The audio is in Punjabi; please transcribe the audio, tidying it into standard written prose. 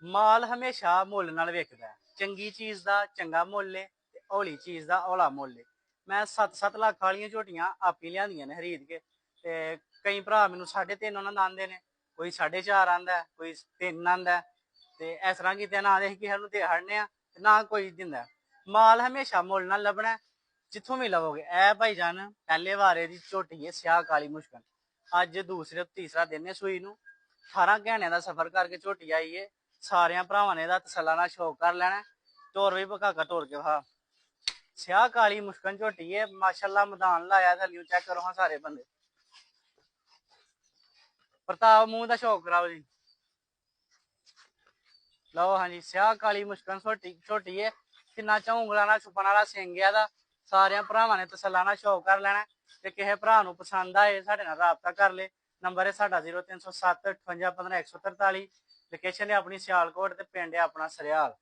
ਮਾਲ ਹਮੇਸ਼ਾ ਮੁੱਲ ਨਾਲ ਵਿਕਦਾ। ਚੰਗੀ ਚੀਜ਼ ਦਾ ਚੰਗਾ ਮੁੱਲ ਏ ਤੇ ਹੌਲੀ ਚੀਜ਼ ਦਾ ਹੌਲਾ ਮੁੱਲ ਏ। ਮੈਂ 7-7 ਲੱਖ ਵਾਲੀਆਂ ਝੋਟੀਆਂ ਆਪੀ ਲਿਆਂਦੀਆਂ ਨੇ ਖਰੀਦ ਕੇ, ਤੇ ਕਈ ਭਰਾ ਮੈਨੂੰ 3.5 ਉਹਨਾਂ ਦਾ ਆਂਦੇ ਨੇ, ਕੋਈ 4.5 ਆਂਦਾ, ਕੋਈ 3 ਆਂਦਾ, ਤੇ ਇਸ ਤਰ੍ਹਾਂ ਕੀਤੇ ਨਾ ਦੇ ਕਿਸੇ ਨੂੰ ਦੇ ਹੜਨੇ ਆ ਤੇ ਨਾ ਕੋਈ ਦਿੰਦਾ। ਮਾਲ ਹਮੇਸ਼ਾ ਮੁੱਲ ਨਾਲ ਲੱਭਣਾ, ਜਿੱਥੋਂ ਵੀ ਲਵੋਗੇ। ਇਹ ਭਾਈ ਜਾਨ ਪਹਿਲੇ ਵਾਰੇ ਦੀ ਝੋਟੀ ਹੈ, ਸਿਆਹ ਕਾਲੀ ਮੁਸ਼ਕਲ। ਅੱਜ ਦੂਸਰੇ ਤੀਸਰਾ ਦਿਨ ਹੈ ਸੂਈ ਨੂੰ। 18 ਘੰਟਿਆਂ ਦਾ ਸਫ਼ਰ ਕਰਕੇ ਝੋਟੀ ਆਈ ਏ। ਸਾਰਿਆਂ ਭਰਾਵਾਂ ਨੇ ਇਹਦਾ ਤਸੱਲਾ ਨਾਲ ਸ਼ੌਕ ਕਰ ਲੈਣਾ। ਤੋਰ ਵੀ ਭਕਾਕਾ ਤੋਰ ਕੇ ਹਾ ਸਿਆਹ ਕਾਲੀ ਮੁਸ਼ਕਲ ਝੋਟੀ ਹੈ, ਮਾਸ਼ਾਅੱਲਾ। ਮੈਦਾਨ ਲਾਇਆ ਥੱਲਿਓ ਚੈੱਕ ਕਰੋ ਹਾਂ ਸਾਰੇ ਬੰਦੇ। ਪ੍ਰਤਾਪ ਮੂੰਹ ਦਾ ਸ਼ੌਕ ਕਰਾਓ ਜੀ। ਲਓ ਹਾਂਜੀ, ਸਿਆਹ ਕਾਲੀ ਮੁਸ਼ਕਲ ਝੋਟੀ ਹੈ। ਕਿੰਨਾ ਉਂਗਲਾਂ ਨਾਲ ਛੁਪਣ ਵਾਲਾ ਸਿੰਘ ਆ ਦਾ। ਸਾਰਿਆਂ ਭਰਾਵਾਂ ਨੇ ਤਸੱਲਾ ਨਾਲ ਸ਼ੌਕ ਕਰ ਲੈਣਾ। ਤੇ ਕਿਸੇ ਭਰਾ ਨੂੰ ਪਸੰਦ ਆਏ ਸਾਡੇ ਨਾਲ ਰਾਬਤਾ ਕਰ ਲੈ। ਨੰਬਰ ਹੈ ਸਾਡਾ 0307 58 15 143। ਲੋਕੇਸ਼ਨ ਹੈ ਆਪਣੀ ਸਿਆਲਕੋਟ ਤੇ ਪਿੰਡ ਹੈ ਆਪਣਾ ਸਰਿਆਲ।